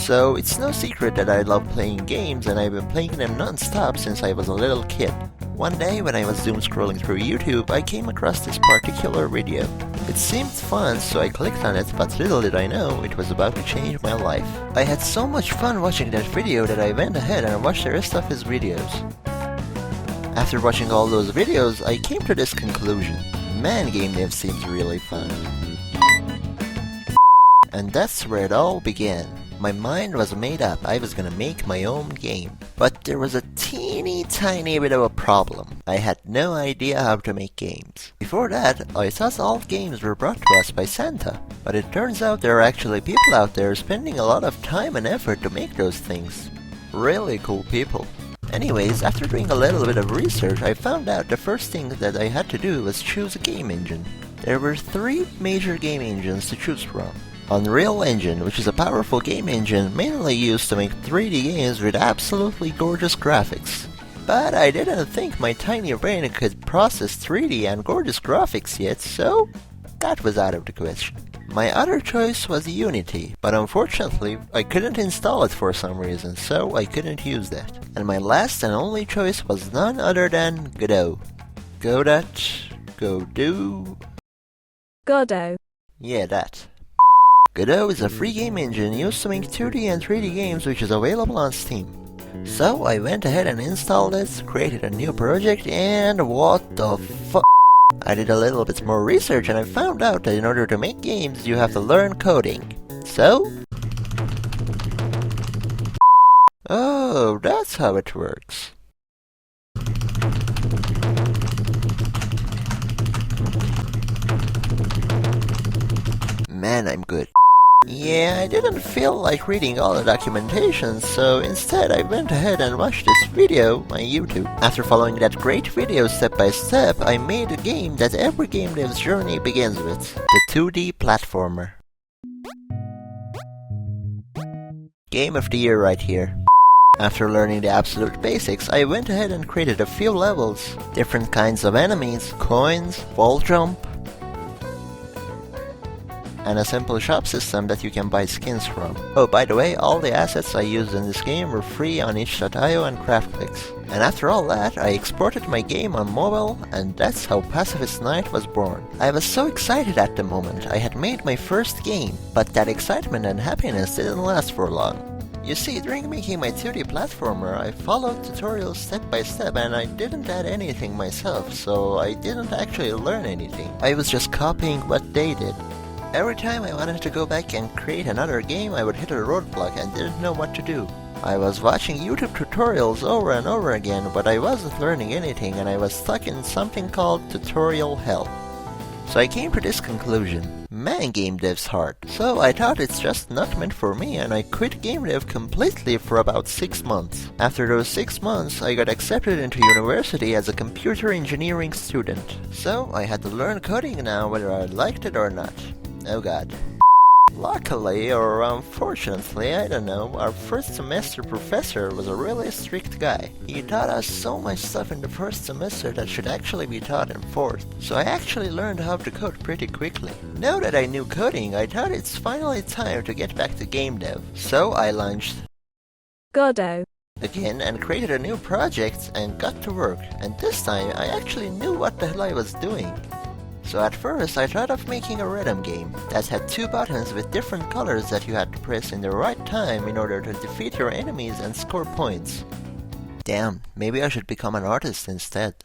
So it's no secret that I love playing games, and I've been playing them non-stop since I was a little kid. One day when I was doom scrolling through YouTube, I came across this particular video. It seemed fun, so I clicked on it, but little did I know it was about to change my life. I had so much fun watching that video that I went ahead and watched the rest of his videos. After watching all those videos, I came to this conclusion. Man, game dev seems really fun. And that's where it all began. My mind was made up, I was gonna make my own game. But there was a teeny tiny bit of a problem. I had no idea how to make games. Before that, I thought all games were brought to us by Santa. But it turns out there are actually people out there spending a lot of time and effort to make those things. Really cool people. Anyways, after doing a little bit of research, I found out the first thing that I had to do was choose a game engine. There were 3 major game engines to choose from. Unreal Engine, which is a powerful game engine mainly used to make 3D games with absolutely gorgeous graphics. But I didn't think my tiny brain could process 3D and gorgeous graphics yet, so that was out of the question. My other choice was Unity, but unfortunately I couldn't install it for some reason, so I couldn't use that. And my last and only choice was none other than Godot. Godot? Yeah, that. Godot is a free game engine used to make 2D and 3D games which is available on Steam. So I went ahead and installed it, created a new project, and what the fuck? I did a little bit more research and I found out that in order to make games you have to learn coding. So? Oh, that's how it works. Man, I'm good. Yeah, I didn't feel like reading all the documentation, so instead I went ahead and watched this video on YouTube. After following that great video step by step, I made a game that every game dev's journey begins with. The 2D platformer. Game of the year right here. After learning the absolute basics, I went ahead and created a few levels, different kinds of enemies, coins, wall jump, and a simple shop system that you can buy skins from. Oh, by the way, all the assets I used in this game were free on itch.io and craftpix. And after all that, I exported my game on mobile, and that's how Pacifist Night was born. I was so excited at the moment, I had made my first game, but that excitement and happiness didn't last for long. You see, during making my 2D platformer, I followed tutorials step by step and I didn't add anything myself, so I didn't actually learn anything. I was just copying what they did. Every time I wanted to go back and create another game, I would hit a roadblock and didn't know what to do. I was watching YouTube tutorials over and over again, but I wasn't learning anything and I was stuck in something called tutorial hell. So I came to this conclusion. Man, game dev's hard. So I thought it's just not meant for me and I quit game dev completely for about 6 months. After those 6 months, I got accepted into university as a computer engineering student. So I had to learn coding now whether I liked it or not. Oh god. Luckily, or unfortunately, I don't know, our first semester professor was a really strict guy. He taught us so much stuff in the first semester that should actually be taught in fourth. So I actually learned how to code pretty quickly. Now that I knew coding, I thought it's finally time to get back to game dev. So I launched Godot again and created a new project and got to work. And this time I actually knew what the hell I was doing. So at first I thought of making a rhythm game that had 2 buttons with different colors that you had to press in the right time in order to defeat your enemies and score points. Damn, maybe I should become an artist instead.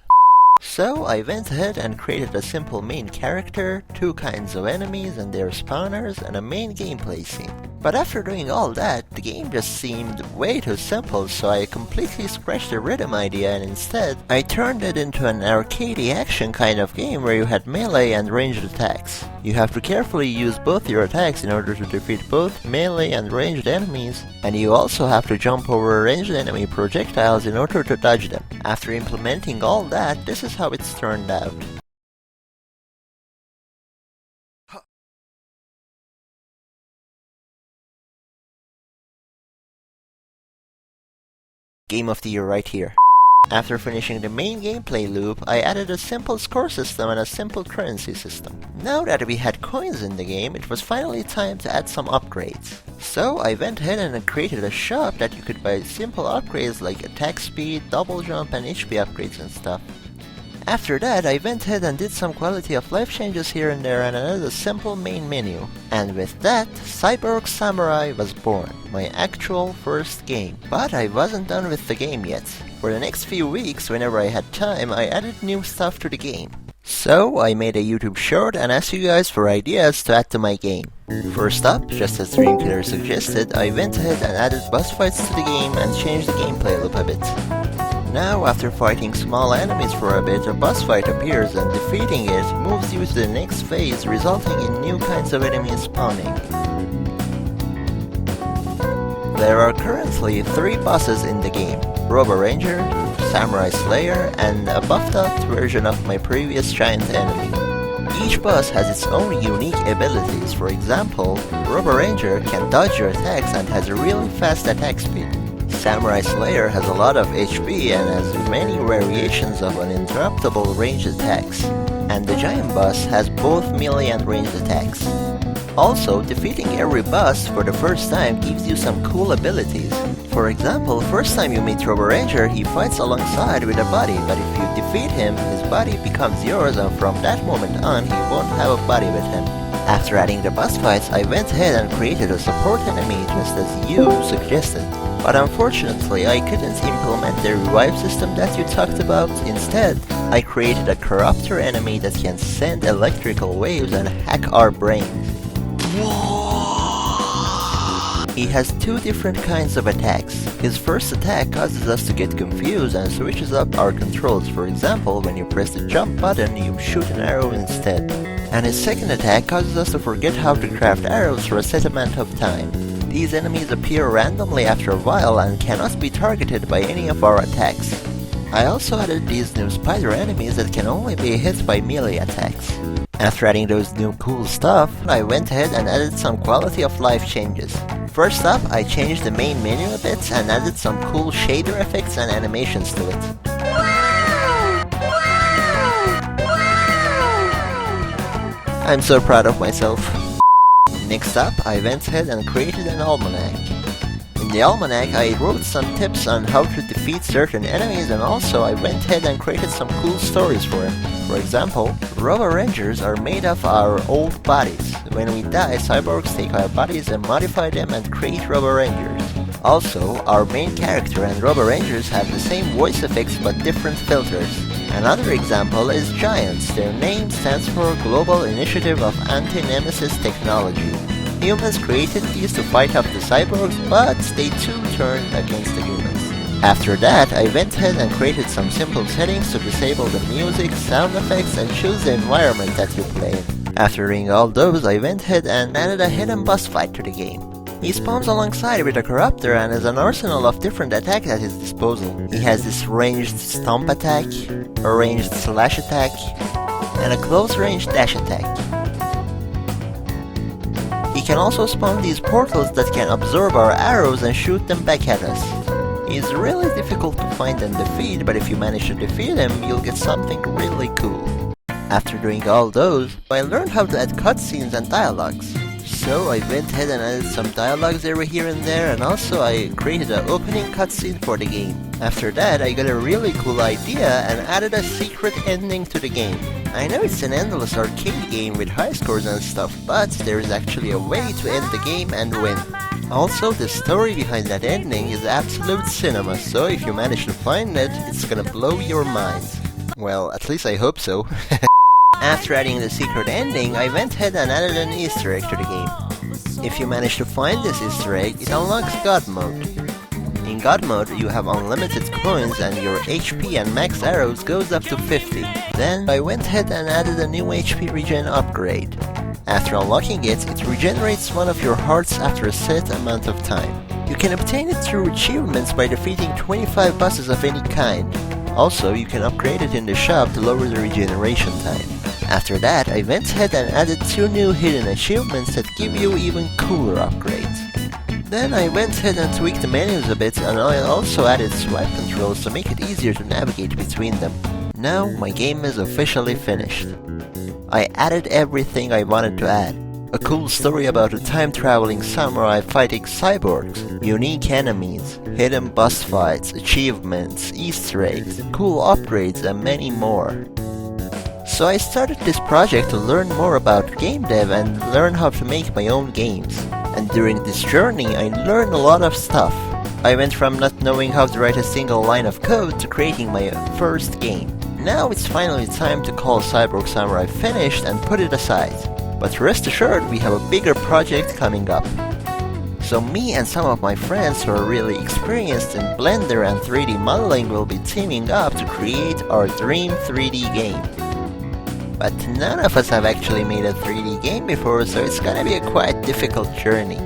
So I went ahead and created a simple main character, 2 kinds of enemies and their spawners, and a main gameplay scene. But after doing all that, the game just seemed way too simple, so I completely scratched the rhythm idea and instead, I turned it into an arcadey action kind of game where you had melee and ranged attacks. You have to carefully use both your attacks in order to defeat both melee and ranged enemies, and you also have to jump over ranged enemy projectiles in order to dodge them. After implementing all that, this is how it's turned out. Game of the year right here. After finishing the main gameplay loop, I added a simple score system and a simple currency system. Now that we had coins in the game, it was finally time to add some upgrades. So I went ahead and created a shop that you could buy simple upgrades like attack speed, double jump and HP upgrades and stuff. After that, I went ahead and did some quality of life changes here and there and added a simple main menu. And with that, Cyborg Samurai was born, my actual first game. But I wasn't done with the game yet. For the next few weeks, whenever I had time, I added new stuff to the game. So, I made a YouTube short and asked you guys for ideas to add to my game. First up, just as Dreamkiller suggested, I went ahead and added boss fights to the game and changed the gameplay loop a bit. Now, after fighting small enemies for a bit, a boss fight appears and defeating it moves you to the next phase, resulting in new kinds of enemies spawning. There are currently 3 bosses in the game: Robo Ranger, Samurai Slayer, and a buffed up version of my previous giant enemy. Each boss has its own unique abilities. For example, Robo Ranger can dodge your attacks and has a really fast attack speed. Samurai Slayer has a lot of HP and has many variations of uninterruptible ranged attacks. And the giant boss has both melee and ranged attacks. Also, defeating every boss for the first time gives you some cool abilities. For example, first time you meet Robo Ranger, he fights alongside with a body, but if you defeat him, his body becomes yours and from that moment on, he won't have a body with him. After adding the boss fights, I went ahead and created a support enemy just as you suggested. But unfortunately, I couldn't implement the revive system that you talked about. Instead, I created a corruptor enemy that can send electrical waves and hack our brains. He has 2 different kinds of attacks. His first attack causes us to get confused and switches up our controls. For example, when you press the jump button, you shoot an arrow instead. And his second attack causes us to forget how to craft arrows for a set amount of time. These enemies appear randomly after a while and cannot be targeted by any of our attacks. I also added these new spider enemies that can only be hit by melee attacks. After adding those new cool stuff, I went ahead and added some quality of life changes. First up, I changed the main menu a bit and added some cool shader effects and animations to it. I'm so proud of myself. Next up, I went ahead and created an almanac. In the almanac, I wrote some tips on how to defeat certain enemies and also I went ahead and created some cool stories for him. For example, Robo Rangers are made of our old bodies. When we die, cyborgs take our bodies and modify them and create Robo Rangers. Also, our main character and Robo Rangers have the same voice effects but different filters. Another example is Giants. Their name stands for Global Initiative of Anti-Nemesis Technology. Humans created these to fight off the cyborgs, but they too turned against the humans. After that, I went ahead and created some simple settings to disable the music, sound effects, and choose the environment that you play in. After doing all those, I went ahead and added a hidden boss fight to the game. He spawns alongside with a corruptor and has an arsenal of different attacks at his disposal. He has this ranged stomp attack, a ranged slash attack, and a close range dash attack. He can also spawn these portals that can absorb our arrows and shoot them back at us. He's really difficult to find and defeat, but if you manage to defeat him, you'll get something really cool. After doing all those, I learned how to add cutscenes and dialogues. So I went ahead and added some dialogues over here and there, and also I created an opening cutscene for the game. After that, I got a really cool idea and added a secret ending to the game. I know it's an endless arcade game with high scores and stuff, but there is actually a way to end the game and win. Also, the story behind that ending is absolute cinema, so if you manage to find it, it's gonna blow your mind. Well, at least I hope so. After adding the secret ending, I went ahead and added an Easter egg to the game. If you manage to find this Easter egg, it unlocks God Mode. In God Mode, you have unlimited coins and your HP and max arrows goes up to 50. Then, I went ahead and added a new HP regen upgrade. After unlocking it, it regenerates one of your hearts after a set amount of time. You can obtain it through achievements by defeating 25 bosses of any kind. Also, you can upgrade it in the shop to lower the regeneration time. After that, I went ahead and added 2 new hidden achievements that give you even cooler upgrades. Then I went ahead and tweaked the menus a bit, and I also added swipe controls to make it easier to navigate between them. Now my game is officially finished. I added everything I wanted to add. A cool story about a time-traveling samurai fighting cyborgs, unique enemies, hidden boss fights, achievements, Easter eggs, cool upgrades, and many more. So I started this project to learn more about game dev and learn how to make my own games. And during this journey I learned a lot of stuff. I went from not knowing how to write a single line of code to creating my first game. Now it's finally time to call Cyborg Samurai finished and put it aside. But rest assured, we have a bigger project coming up. So me and some of my friends who are really experienced in Blender and 3D modeling will be teaming up to create our dream 3D game. But none of us have actually made a 3D game before, so it's gonna be a quite difficult journey.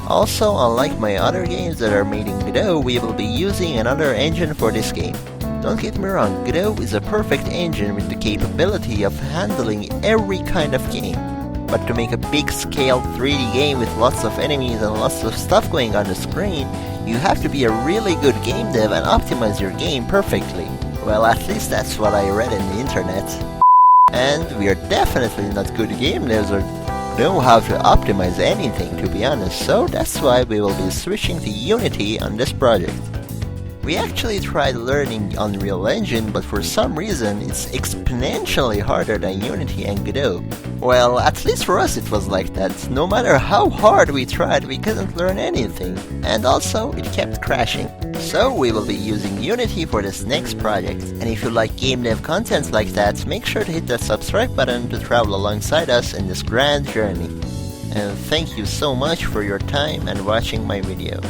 Also, unlike my other games that are made in Godot, we will be using another engine for this game. Don't get me wrong, Godot is a perfect engine with the capability of handling every kind of game. But to make a big-scaled 3D game with lots of enemies and lots of stuff going on the screen, you have to be a really good game dev and optimize your game perfectly. Well, at least that's what I read in the internet. And we are definitely not good game devs or know how to optimize anything, to be honest, so that's why we will be switching to Unity on this project. We actually tried learning Unreal Engine, but for some reason it's exponentially harder than Unity and Godot. Well, at least for us it was like that. No matter how hard we tried, we couldn't learn anything. And also, it kept crashing. So we will be using Unity for this next project. And if you like game dev content like that, make sure to hit that subscribe button to travel alongside us in this grand journey. And thank you so much for your time and watching my video.